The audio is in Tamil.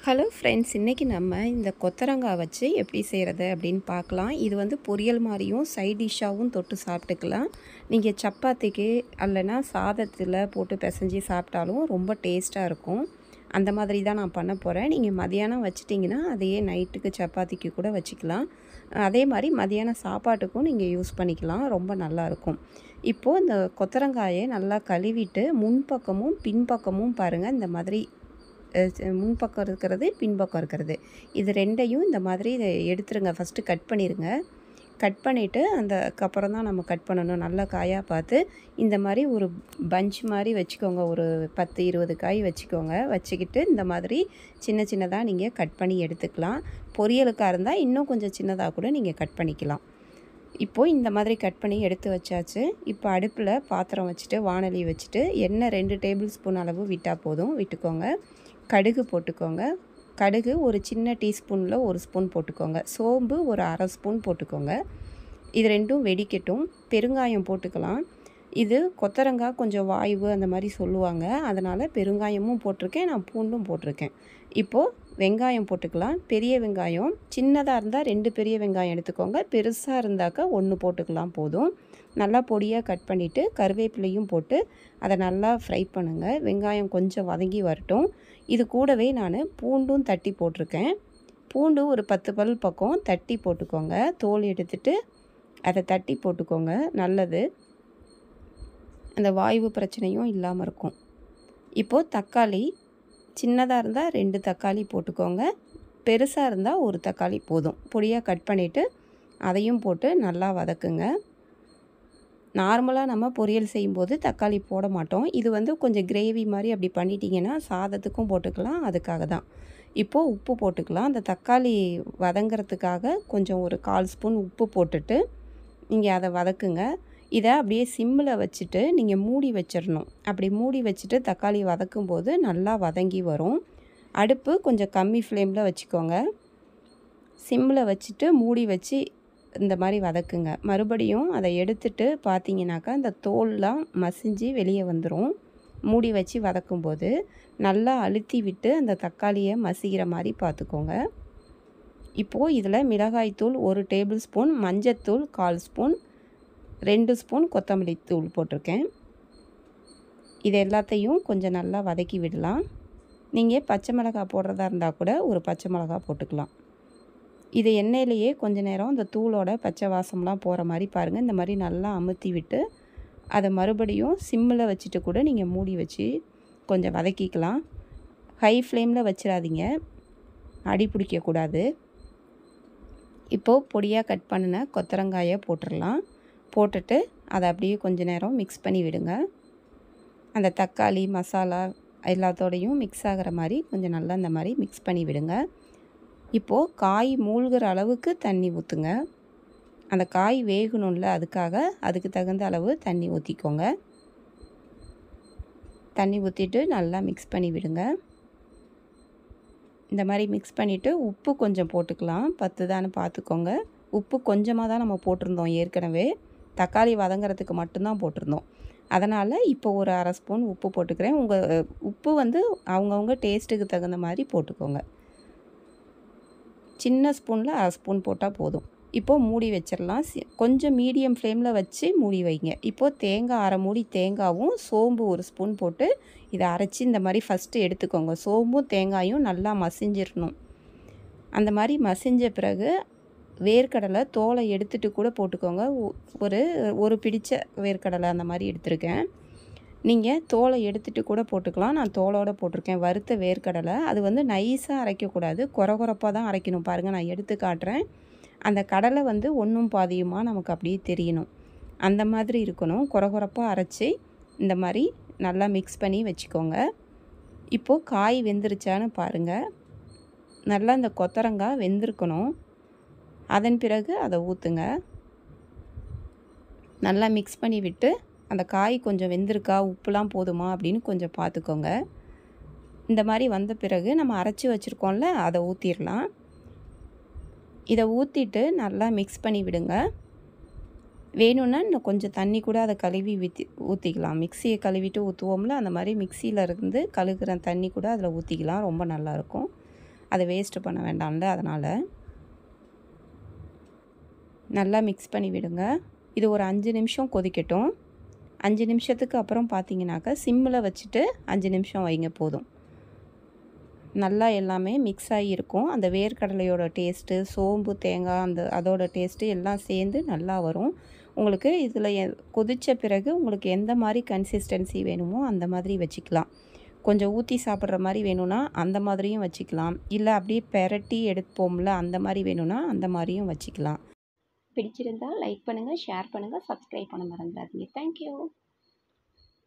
ஹலோ ஃப்ரெண்ட்ஸ், இன்றைக்கி நம்ம இந்த கொத்தரங்காய் வச்சு எப்படி செய்கிறது அப்படின்னு பார்க்கலாம். இது வந்து பொரியல் மாதிரியும் சைட் டிஷ்ஷாகவும் தொட்டு சாப்பிட்டுக்கலாம். நீங்கள் சப்பாத்திக்கு அல்லனா சாதத்தில் போட்டு பிசைஞ்சி சாப்பிட்டாலும் ரொம்ப டேஸ்ட்டாக இருக்கும். அந்த மாதிரி தான் நான் பண்ண போகிறேன். நீங்கள் மதியானம் வச்சிட்டிங்கன்னா அதையே நைட்டுக்கு சப்பாத்திக்கு கூட வச்சுக்கலாம். அதே மாதிரி மதியானம் சாப்பாட்டுக்கும் நீங்கள் யூஸ் பண்ணிக்கலாம். ரொம்ப நல்லாயிருக்கும். இப்போது இந்த கொத்தரங்காயை நல்லா கழுவிட்டு முன்பக்கமும் பின்பக்கமும் பாருங்கள், இந்த மாதிரி முன்பக்கம் இருக்கிறது, பின்பக்கம் இருக்கிறது, இது ரெண்டையும் இந்த மாதிரி எடுத்துருங்க. ஃபஸ்ட்டு கட் பண்ணிடுங்க. கட் பண்ணிவிட்டு அதுக்கப்புறம் தான் நம்ம கட் பண்ணணும். நல்ல காயாக பார்த்து இந்த மாதிரி ஒரு பஞ்ச் மாதிரி வச்சுக்கோங்க. ஒரு 10-20 காய் வச்சுக்கோங்க. வச்சுக்கிட்டு இந்த மாதிரி சின்ன சின்னதாக நீங்கள் கட் பண்ணி எடுத்துக்கலாம். பொரியலுக்காக இருந்தால் இன்னும் கொஞ்சம் சின்னதாக கூட நீங்கள் கட் பண்ணிக்கலாம். இப்போது இந்த மாதிரி கட் பண்ணி எடுத்து வச்சாச்சு. இப்போ அடுப்பில் பாத்திரம் வச்சுட்டு வாணலி வச்சுட்டு எண்ணெய் 2 டேபிள் ஸ்பூன் அளவு விட்டால் போதும். விட்டுக்கோங்க. கடுகு போட்டுக்கோங்க. கடுகு ஒரு சின்ன டீஸ்பூனில் 1 ஸ்பூன் போட்டுக்கோங்க. சோம்பு ஒரு அரை ஸ்பூன் போட்டுக்கோங்க. இது ரெண்டும் வெடிக்கட்டும். பெருங்காயம் போட்டுக்கலாம். இது கொத்தரங்காய் கொஞ்சம் வாய்வு அந்த மாதிரி சொல்லுவாங்க, அதனால் பெருங்காயமும் போட்டிருக்கேன், நான் பூண்டும் போட்டிருக்கேன். இப்போது வெங்காயம் போட்டுக்கலாம். பெரிய வெங்காயம் சின்னதாக இருந்தால் 2 பெரிய வெங்காயம் எடுத்துக்கோங்க. பெருசாக இருந்தாக்கா 1 போட்டுக்கலாம் போதும். நல்லா பொடியாக கட் பண்ணிவிட்டு கருவேப்பிலையும் போட்டு அதை நல்லா ஃப்ரை பண்ணுங்கள். வெங்காயம் கொஞ்சம் வதங்கி வரட்டும். இது கூடவே நான் பூண்டும் தட்டி போட்டிருக்கேன். பூண்டு ஒரு 10 பல் பக்கம் தட்டி போட்டுக்கோங்க. தோல் எடுத்துட்டு அதை தட்டி போட்டுக்கோங்க. நல்லது, அந்த வாய்வு பிரச்சனையும் இல்லாமல் இருக்கும். இப்போது தக்காளி சின்னதாக இருந்தால் 2 தக்காளி போட்டுக்கோங்க. பெருசாக இருந்தால் 1 தக்காளி போதும். பொடியாக கட் பண்ணிவிட்டு அதையும் போட்டு நல்லா வதக்குங்க. நார்மலாக நம்ம பொரியல் செய்யும்போது தக்காளி போட மாட்டோம். இது வந்து கொஞ்சம் கிரேவி மாதிரி அப்படி பண்ணிட்டீங்கன்னா சாதத்துக்கும் போட்டுக்கலாம், அதுக்காக தான். இப்போது உப்பு போட்டுக்கலாம். அந்த தக்காளி வதங்கிறதுக்காக கொஞ்சம் ஒரு 1/4 ஸ்பூன் உப்பு போட்டுட்டு நீங்கள் அதை வதக்குங்க. இதை அப்படியே சிம்மில் வச்சுட்டு நீங்கள் மூடி வச்சிடணும். அப்படி மூடி வச்சுட்டு தக்காளி வதக்கும்போது நல்லா வதங்கி வரும். அடுப்பு கொஞ்சம் கம்மி ஃப்ளேமில் வச்சுக்கோங்க. சிம்மில் வச்சுட்டு மூடி வச்சு இந்த மாதிரி வதக்குங்க. மறுபடியும் அதை எடுத்துட்டு பார்த்தீங்கன்னாக்கா இந்த தோல்லாம் மசிஞ்சு வெளியே வந்துடும். மூடி வச்சு வதக்கும்போது நல்லா அழுத்தி விட்டு அந்த தக்காளியை மசிக்கிற மாதிரி பார்த்துக்கோங்க. இப்போது இதில் மிளகாய்த்தூள் 1 டேபிள் ஸ்பூன், மஞ்சத்தூள் 1/4 ஸ்பூன், 2 ஸ்பூன் கொத்தமல்லி தூள் போட்டிருக்கேன். இது எல்லாத்தையும் கொஞ்சம் நல்லா வதக்கி விடலாம். நீங்கள் பச்சை மிளகாய் போடுறதா இருந்தால் கூட ஒரு பச்சை மிளகாய் போட்டுக்கலாம். இது எண்ணெயிலேயே கொஞ்ச நேரம் இந்த தூளோட பச்சை வாசம்லாம் போகிற மாதிரி பாருங்கள். இந்த மாதிரி நல்லா அமுத்தி விட்டு அதை மறுபடியும் சிம்மில் வச்சுட்டு கூட நீங்கள் மூடி வச்சு கொஞ்சம் வதக்கிக்கலாம். ஹை ஃப்ளேமில் வச்சிடாதீங்க, அடி பிடிக்கக்கூடாது. இப்போது பொடியாக கட் பண்ணின கொத்தரங்காயை போட்டுடலாம். போட்டுட்டு அதை அப்படியே கொஞ்ச நேரம் மிக்ஸ் பண்ணி விடுங்க. அந்த தக்காளி மசாலா எல்லாத்தோடையும் மிக்ஸ் ஆகிற மாதிரி கொஞ்சம் நல்லா இந்த மாதிரி மிக்ஸ் பண்ணி விடுங்க. இப்போது காய் மூழ்கிற அளவுக்கு தண்ணி ஊற்றுங்க. அந்த காய் வேகணும்ல, அதுக்கு தகுந்த அளவு தண்ணி ஊற்றிக்கோங்க. தண்ணி ஊற்றிட்டு நல்லா மிக்ஸ் பண்ணி விடுங்க. இந்த மாதிரி மிக்ஸ் பண்ணிவிட்டு உப்பு கொஞ்சம் போட்டுக்கலாம். 10 தானே பார்த்துக்கோங்க. உப்பு கொஞ்சமாக தான் நம்ம போட்டிருந்தோம் ஏற்கனவே. தக்காளி வதங்கிறதுக்கு மட்டும்தான் போட்டிருந்தோம். அதனால் இப்போ ஒரு அரை ஸ்பூன் உப்பு போட்டுக்கிறேன். உங்கள் உப்பு வந்து அவங்கவுங்க டேஸ்ட்டுக்கு தகுந்த மாதிரி போட்டுக்கோங்க. சின்ன ஸ்பூனில் அரை ஸ்பூன் போட்டால் போதும். இப்போது மூடி வச்சிடலாம். கொஞ்சம் மீடியம் ஃப்ளேமில் வச்சு மூடி வைங்க. இப்போது தேங்காய் அரை மூடி தேங்காயும் சோம்பு 1 ஸ்பூன் போட்டு இதை அரைச்சி இந்த மாதிரி ஃபஸ்ட்டு எடுத்துக்கோங்க. சோம்பும் தேங்காயும் நல்லா மசிஞ்சிடணும். அந்த மாதிரி மசிஞ்ச பிறகு வேர்க்கடலை தோலை எடுத்துகிட்டு கூட போட்டுக்கோங்க. ஒரு பிடிச்ச வேர்க்கடலை அந்த மாதிரி எடுத்திருக்கேன். நீங்கள் தோலை எடுத்துகிட்டு கூட போட்டுக்கலாம். நான் தோலோடு போட்டிருக்கேன். வறுத்த வேர்க்கடலை. அது வந்து நைஸாக அரைக்கக்கூடாது, குறகுறப்பாக தான் அரைக்கணும். பாருங்கள், நான் எடுத்து காட்டுறேன். அந்த கடலை வந்து ஒன்றும் பாதியுமாக நமக்கு அப்படியே தெரியணும். அந்த மாதிரி இருக்கணும். குறகுறப்பாக அரைச்சி இந்த மாதிரி நல்லா மிக்ஸ் பண்ணி வச்சுக்கோங்க. இப்போது காய் வெந்துருச்சான்னு பாருங்கள். நல்லா இந்த கொத்தரங்காய் வெந்திருக்கணும். அதன் பிறகு அதை ஊற்றுங்க. நல்லா மிக்ஸ் பண்ணி விட்டு அந்த காய் கொஞ்சம் வெந்திருக்கா, உப்புலாம் போதுமா அப்படின்னு கொஞ்சம் பார்த்துக்கோங்க. இந்த மாதிரி வந்த பிறகு நம்ம அரைச்சி வச்சுருக்கோம்ல, அதை ஊற்றிடலாம். இதை ஊற்றிட்டு நல்லா மிக்ஸ் பண்ணி விடுங்க. வேணும்னா இன்னும் கொஞ்சம் தண்ணி கூட அதை கழுவி ஊற்றிக்கலாம். மிக்சியை கழுவிட்டு ஊற்றுவோம்ல, அந்த மாதிரி மிக்சியில் இருந்து கழுகுற தண்ணி கூட அதில் ஊற்றிக்கலாம். ரொம்ப நல்லாயிருக்கும். அதை வேஸ்ட்டு பண்ண வேண்டாம்ல, அதனால் நல்லா மிக்ஸ் பண்ணி விடுங்க. இது ஒரு 5 நிமிஷம் கொதிக்கட்டும். 5 நிமிஷத்துக்கு அப்புறம் பார்த்தீங்கன்னாக்கா சிம்மில் வச்சுட்டு 5 நிமிஷம் வைங்க போதும். நல்லா எல்லாமே மிக்ஸ் ஆகியிருக்கும். அந்த வேர்க்கடலையோட டேஸ்ட்டு, சோம்பு, தேங்காய் அதோட டேஸ்ட்டு எல்லாம் சேர்ந்து நல்லா வரும். உங்களுக்கு இதில் கொதித்த பிறகு உங்களுக்கு எந்த மாதிரி கன்சிஸ்டன்சி வேணுமோ அந்த மாதிரி வச்சுக்கலாம். கொஞ்சம் ஊற்றி சாப்பிட்ற மாதிரி வேணும்னா அந்த மாதிரியும் வச்சுக்கலாம். இல்லை அப்படியே பெரட்டி எடுப்போம்ல, அந்த மாதிரி வேணும்னா அந்த மாதிரியும் வச்சுக்கலாம். பிடிச்சிருந்தால் லைக் பண்ணுங்கள், ஷேர் பண்ணுங்கள், சப்ஸ்கிரைப் பண்ண மறந்துடாதீங்க. தேங்க்யூ.